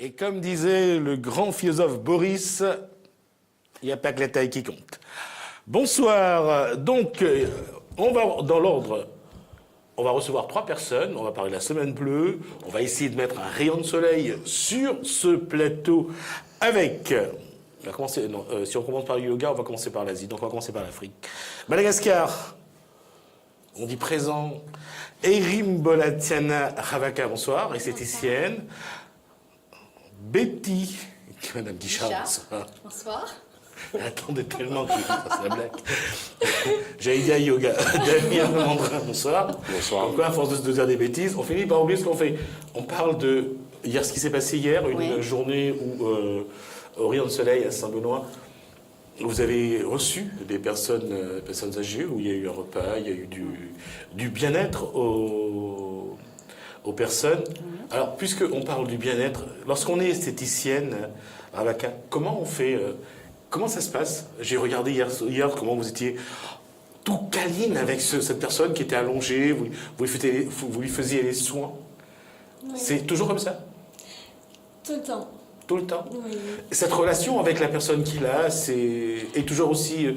Et comme disait le grand philosophe Boris, il n'y a pas que la taille qui compte. Bonsoir. Donc, on va dans l'ordre. On va recevoir 3 personnes. On va parler de la semaine bleue. On va essayer de mettre un rayon de soleil sur ce plateau avec... On va commencer, non, si on commence par le yoga, on va commencer par l'Asie. Donc, on va commencer par l'Afrique. Madagascar. On dit présent. Erim Bolatiana Ravaka, bonsoir, esthéticienne. Betty, Madame Guichard, bonsoir. Bonsoir. Attendez tellement que c'est la blague. J'allais dire yoga. Damien Mandrin, bonsoir. Bonsoir. Encore à force de dire des bêtises, on finit par oublier ce qu'on fait. On parle de hier, ce qui s'est passé hier, une journée où, au rayon de soleil à Saint-Benoît, vous avez reçu des personnes âgées, où il y a eu un repas, il y a eu du bien-être aux personnes. Alors, puisqu'on parle du bien-être, lorsqu'on est esthéticienne, Ravaka, comment on fait comment ça se passe? J'ai regardé hier comment vous étiez tout câline avec cette personne qui était allongée, vous lui faisiez les soins. Oui. C'est toujours comme ça? Tout le temps. Tout le temps. Oui. Cette relation avec la personne qu'il a, est toujours aussi,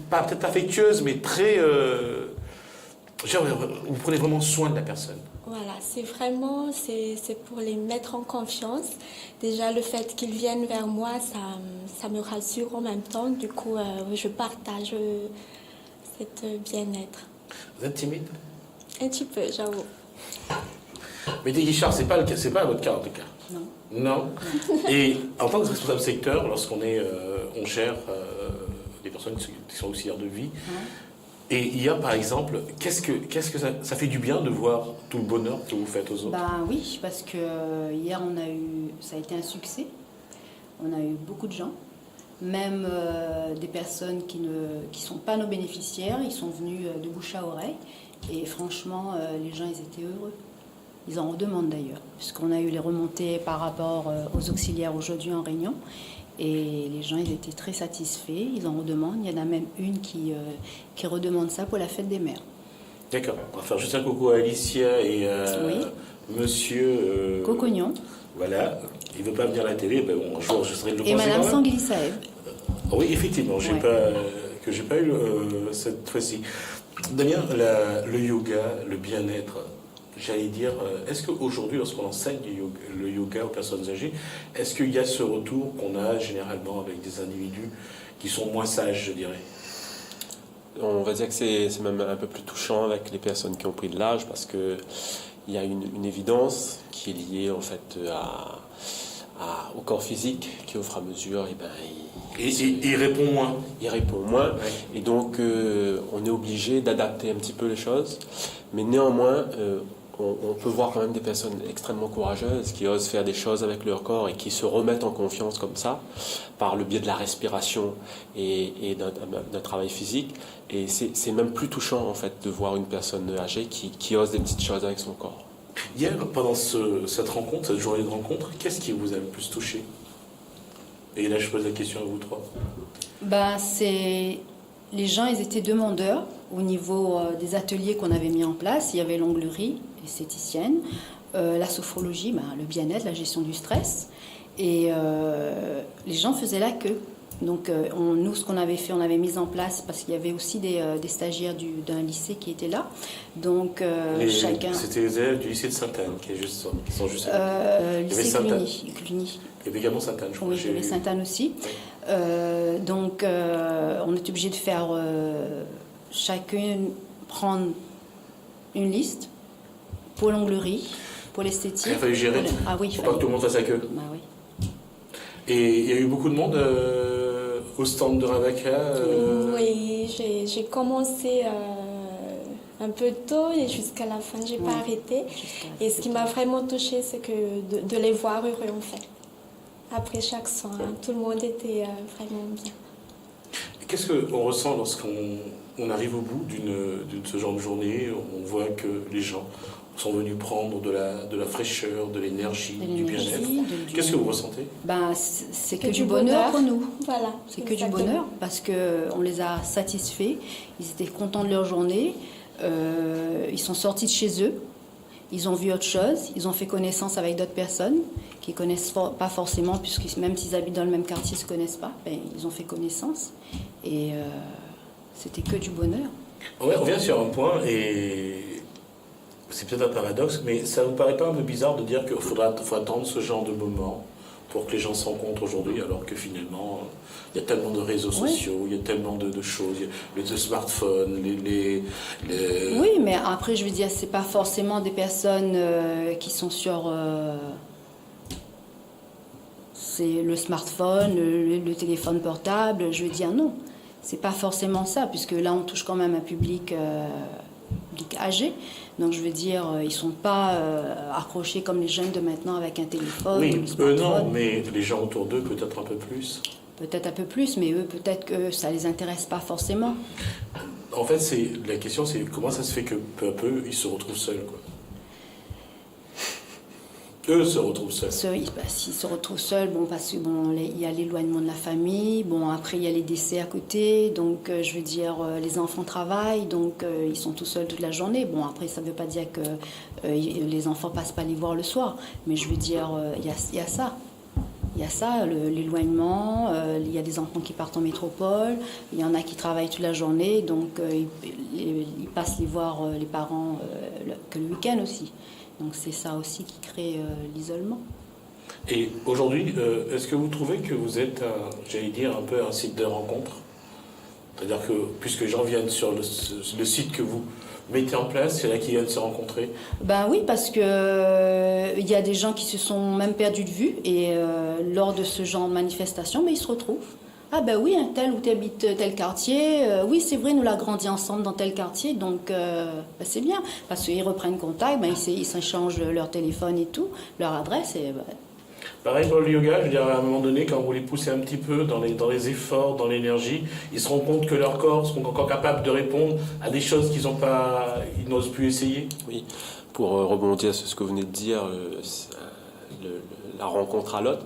pas peut-être affectueuse, mais très... vous prenez vraiment soin de la personne. Voilà, c'est pour les mettre en confiance. Déjà, le fait qu'ils viennent vers moi, ça me rassure en même temps. Du coup, je partage cette bien-être. Vous êtes timide? Un petit peu, j'avoue. Mais des Guichard, c'est pas votre cas en tout cas. Non. Non. Et en tant que responsable secteur, lorsqu'on est, on gère des personnes qui sont auxiliaires de vie, et il y a par exemple, qu'est-ce que ça fait du bien de voir tout le bonheur que vous faites aux autres? Ben oui, parce que hier ça a été un succès. On a eu beaucoup de gens, même des personnes qui sont pas nos bénéficiaires, ils sont venus de bouche à oreille. Et franchement, les gens, ils étaient heureux. Ils en redemandent d'ailleurs, puisqu'on a eu les remontées par rapport aux auxiliaires aujourd'hui en réunion. Et les gens, ils étaient très satisfaits, ils en redemandent. Il y en a même une qui redemande ça pour la fête des mères. D'accord. On va faire juste un coucou à Alicia et Monsieur... Cocognon. Voilà. Il ne veut pas venir à la télé. Ben bon, un jour, je serai le Et Madame Sanglisaev. Oui, effectivement. J'ai pas eu cette fois-ci. Damien, le yoga, le bien-être... J'allais dire, est-ce qu'aujourd'hui, lorsqu'on enseigne le yoga aux personnes âgées, est-ce qu'il y a ce retour qu'on a généralement avec des individus qui sont moins sages, je dirais? On va dire que c'est même un peu plus touchant avec les personnes qui ont pris de l'âge parce qu'il y a une évidence qui est liée en fait au corps physique qui, au fur et à mesure, il répond moins. Il répond moins. Ouais. Et donc, on est obligé d'adapter un petit peu les choses. Mais néanmoins, on peut voir quand même des personnes extrêmement courageuses qui osent faire des choses avec leur corps et qui se remettent en confiance comme ça, par le biais de la respiration et d'un travail physique. Et c'est même plus touchant, en fait, de voir une personne âgée qui ose des petites choses avec son corps. Hier, pendant cette rencontre, cette journée de rencontre, qu'est-ce qui vous a le plus touché? Et là, je pose la question à vous 3. Les gens, ils étaient demandeurs au niveau des ateliers qu'on avait mis en place. Il y avait l'onglerie, l'esthéticienne, la sophrologie, le bien-être, la gestion du stress. Et les gens faisaient la queue. Donc nous, ce qu'on avait fait, on avait mis en place, parce qu'il y avait aussi des stagiaires d'un lycée qui étaient là. Donc chacun... C'était les élèves du lycée de Sainte-Anne qui sont juste... lycée Cluny. Il y avait également Sainte-Anne, je crois. Oui, il y avait Sainte-Anne aussi. Oui. Donc on est obligé de faire chacun prendre une liste pour l'onglerie, pour l'esthétique. Il a fallu gérer. Ah oui, il faut pas que tout le monde fasse la queue. Bah oui. Et il y a eu beaucoup de monde au stand de Ravaka Oui, j'ai commencé un peu tôt et jusqu'à la fin, j'ai pas arrêté. Et ce qui m'a vraiment touchée, c'est que de les voir heureux en fait. Après chaque soin, tout le monde était vraiment bien. Qu'est-ce qu'on ressent lorsqu'on arrive au bout de ce genre de journée? On voit que les gens sont venus prendre de la fraîcheur, de l'énergie, du bien-être. Qu'est-ce que vous ressentez? C'est que du bonheur pour nous. Voilà. C'est que du bonheur parce qu'on les a satisfaits. Ils étaient contents de leur journée. Ils sont sortis de chez eux. ils ont vu autre chose, ils ont fait connaissance avec d'autres personnes qui ne connaissent pas forcément, puisque même s'ils habitent dans le même quartier, ils ne se connaissent pas, ben, ils ont fait connaissance. Et c'était que du bonheur. On revient sur un point, et c'est peut-être un paradoxe, mais ça ne vous paraît pas un peu bizarre de dire qu'il faut attendre ce genre de moment pour que les gens se rencontrent aujourd'hui, alors que finalement, il y a tellement de réseaux sociaux, il y a tellement de choses, il y a les smartphones, Oui, mais après, je veux dire, c'est pas forcément des personnes qui sont sur... c'est le smartphone, le téléphone portable, je veux dire, non. C'est pas forcément ça, puisque là, on touche quand même un public âgé. Donc, je veux dire, ils ne sont pas accrochés comme les jeunes de maintenant avec un téléphone. Oui, eux non, mais les gens autour d'eux, peut-être un peu plus. Peut-être un peu plus, mais eux, peut-être que ça ne les intéresse pas forcément. En fait, la question, c'est comment ça se fait que peu à peu, ils se retrouvent seuls, quoi. Eux se retrouvent seuls. S'ils se retrouvent seuls, bon, parce que bon, il y a l'éloignement de la famille, bon, après il y a les décès à côté, donc je veux dire, les enfants travaillent, donc ils sont tout seuls toute la journée. Bon, après ça ne veut pas dire que les enfants passent pas les voir le soir, mais je veux dire, il y a ça. Il y a ça, l'éloignement, il y a des enfants qui partent en métropole, il y en a qui travaillent toute la journée, donc ils passent les voir les parents que le week-end aussi. Donc c'est ça aussi qui crée l'isolement. Et aujourd'hui, est-ce que vous trouvez que vous êtes, j'allais dire, un peu un site de rencontre? C'est-à-dire que, puisque les gens viennent sur le site que vous mettez en place, c'est là qu'ils viennent se rencontrer? Ben oui, parce que il y a des gens qui se sont même perdus de vue, et lors de ce genre de manifestation, mais ils se retrouvent. Ah ben oui, tel ou tel habite tel quartier, oui c'est vrai, nous l'avons grandi ensemble dans tel quartier, donc ben c'est bien, parce qu'ils reprennent contact, ben, ils s'échangent leur téléphone et tout, leur adresse, et ben... Pareil pour le yoga, je veux dire, à un moment donné, quand vous les poussez un petit peu dans les efforts, dans l'énergie, ils se rendent compte que leur corps sont encore capables de répondre à des choses qu'ils n'osent plus essayer. Oui, pour rebondir sur ce que vous venez de dire, la rencontre à l'autre,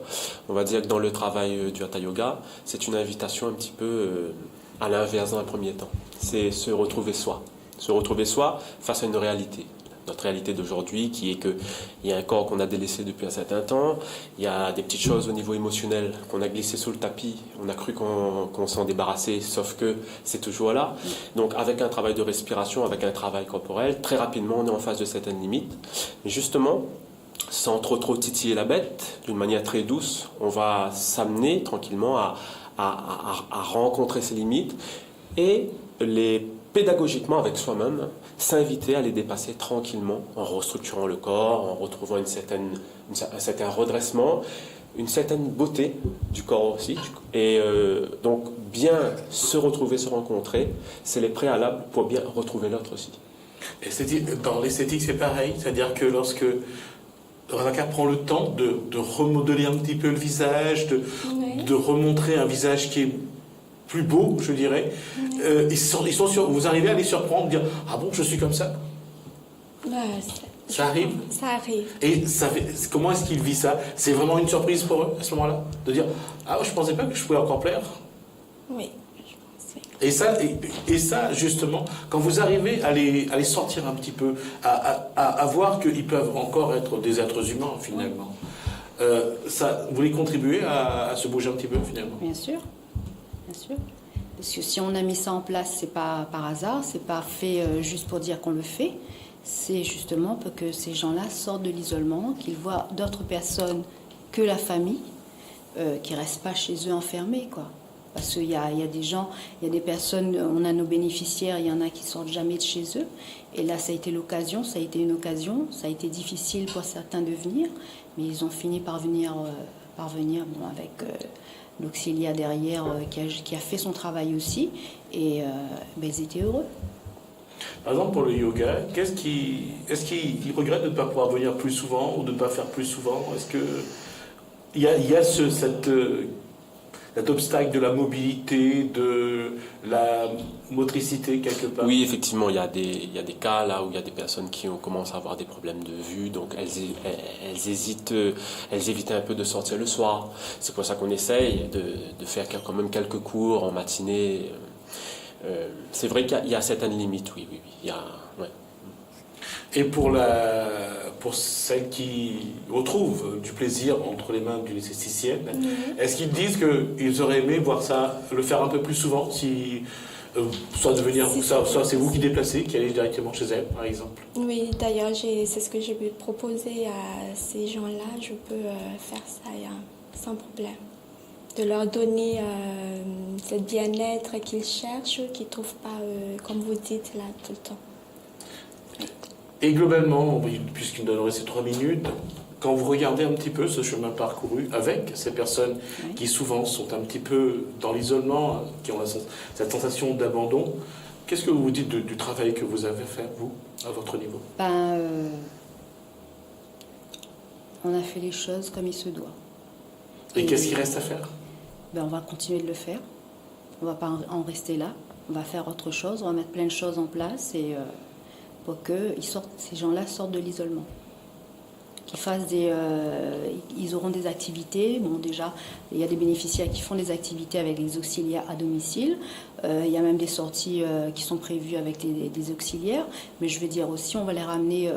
on va dire que dans le travail du Hatha Yoga, c'est une invitation un petit peu à l'inverse dans un premier temps. C'est se retrouver soi. Se retrouver soi face à une réalité. Notre réalité d'aujourd'hui qui est qu'il y a un corps qu'on a délaissé depuis un certain temps, il y a des petites choses au niveau émotionnel qu'on a glissées sous le tapis, on a cru qu'on s'en débarrassait, sauf que c'est toujours là. Donc avec un travail de respiration, avec un travail corporel, très rapidement on est en face de certaines limites. Mais justement, sans trop titiller la bête, d'une manière très douce, on va s'amener tranquillement à rencontrer ses limites et pédagogiquement avec soi-même, s'inviter à les dépasser tranquillement en restructurant le corps, en retrouvant un certain redressement, une certaine beauté du corps aussi. Et donc bien se retrouver, se rencontrer, c'est les préalables pour bien retrouver l'autre aussi. Dans l'esthétique, c'est pareil, c'est-à-dire que lorsque Radhika prend le temps de remodeler un petit peu le visage, de remontrer un visage qui est plus beau, je dirais. Ils sont vous arrivez à les surprendre, dire « Ah bon, je suis comme ça ?» Ça arrive? Ça arrive. Et comment est-ce qu'ils vivent ça? C'est vraiment une surprise pour eux, à ce moment-là? De dire « Ah, je ne pensais pas que je pouvais encore plaire ?» Oui, je pense, oui. Et ça, justement, quand vous arrivez à les sortir un petit peu, à voir qu'ils peuvent encore être des êtres humains, finalement, vous les contribuez à se bouger un petit peu, finalement? Bien sûr. Bien sûr. Parce que si on a mis ça en place, c'est pas par hasard, c'est pas fait juste pour dire qu'on le fait. C'est justement pour que ces gens-là sortent de l'isolement, qu'ils voient d'autres personnes que la famille, qui restent pas chez eux enfermés, quoi. Parce qu'il y a des gens, il y a des personnes, on a nos bénéficiaires, il y en a qui sortent jamais de chez eux. Et là, ça a été l'occasion, ça a été une occasion, ça a été difficile pour certains de venir, mais ils ont fini par venir bon, avec l'auxiliaire derrière qui a fait son travail aussi, et ils étaient heureux. Par exemple, pour le yoga, est-ce qu'ils regrettent de ne pas pouvoir venir plus souvent ou de ne pas faire plus souvent? Est-ce qu'il y a cet obstacle de la mobilité, de la motricité quelque part? Oui, effectivement, il y a des cas là où il y a des personnes qui commencent à avoir des problèmes de vue, donc elles évitent un peu de sortir le soir. C'est pour ça qu'on essaye de faire quand même quelques cours en matinée. C'est vrai qu'il y a certaines limites, oui. Il y a, ouais. Et pour celles qui retrouvent du plaisir entre les mains d'une esthéticienne, est-ce qu'ils disent qu'ils auraient aimé voir ça, le faire un peu plus souvent, soit c'est vous qui déplacez, qui allez directement chez elle, par exemple? Oui, d'ailleurs, c'est ce que j'ai pu proposer à ces gens-là. Je peux faire ça sans problème. De leur donner ce bien-être qu'ils cherchent, qu'ils ne trouvent pas, comme vous dites, là, tout le temps. Et globalement, puisqu'il nous donne ces 3 minutes, quand vous regardez un petit peu ce chemin parcouru avec ces personnes qui souvent sont un petit peu dans l'isolement, qui ont cette sensation d'abandon, qu'est-ce que vous vous dites du travail que vous avez fait, vous, à votre niveau? On a fait les choses comme il se doit. Et qu'est-ce qu'il reste à faire? On va continuer de le faire. On ne va pas en rester là. On va faire autre chose. On va mettre plein de choses en place pour que ces gens-là sortent de l'isolement. Ils auront des activités. Bon, déjà, il y a des bénéficiaires qui font des activités avec des auxiliaires à domicile. Il y a même des sorties qui sont prévues avec des auxiliaires. Mais je vais dire aussi, on va les ramener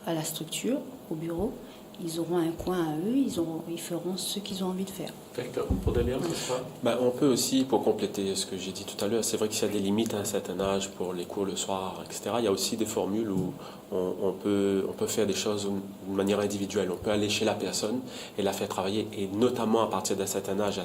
à la structure, au bureau. Ils auront un coin à eux, ils feront ce qu'ils ont envie de faire. D'accord. Pour Daniel, c'est ça? On peut aussi, pour compléter ce que j'ai dit tout à l'heure, c'est vrai qu'il y a des limites à un certain âge pour les cours le soir, etc. Il y a aussi des formules où on peut faire des choses de manière individuelle. On peut aller chez la personne et la faire travailler, et notamment à partir d'un certain âge,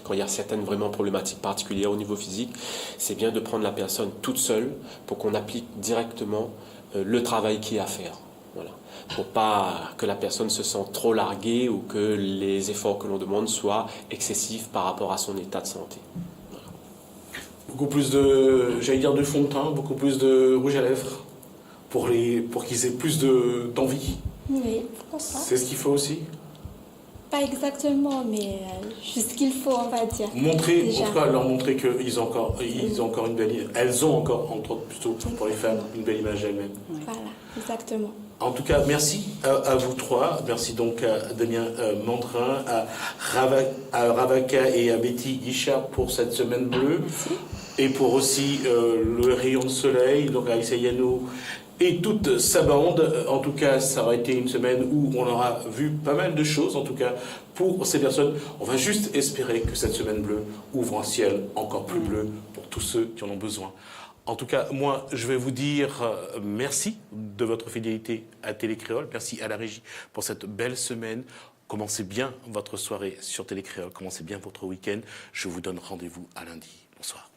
quand il y a certaines vraiment problématiques particulières au niveau physique, c'est bien de prendre la personne toute seule pour qu'on applique directement le travail qu'il y a à faire. Voilà. Pour pas que la personne se sente trop larguée ou que les efforts que l'on demande soient excessifs par rapport à son état de santé. Voilà. Beaucoup plus de fond de teint, beaucoup plus de rouge à lèvres pour qu'ils aient plus d'envie. Oui, pourquoi pas. C'est ce qu'il faut aussi? Pas exactement, mais juste ce qu'il faut, on va dire. Leur montrer qu'ils ont encore une belle... Elles ont encore, entre autres, plutôt pour les femmes, une belle image elles-mêmes. Voilà, exactement. En tout cas, merci à vous trois. Merci donc à Damien Mandrin, à Ravaka et à Betty Guichard pour cette semaine bleue. Merci. Et pour aussi le rayon de soleil, donc à Issa Yano et toute sa bande. En tout cas, ça aura été une semaine où on aura vu pas mal de choses, en tout cas pour ces personnes. On va juste espérer que cette semaine bleue ouvre un ciel encore plus bleu pour tous ceux qui en ont besoin. En tout cas, moi, je vais vous dire merci de votre fidélité à Télécréole. Merci à la régie pour cette belle semaine. Commencez bien votre soirée sur Télécréole. Commencez bien votre week-end. Je vous donne rendez-vous à lundi. Bonsoir.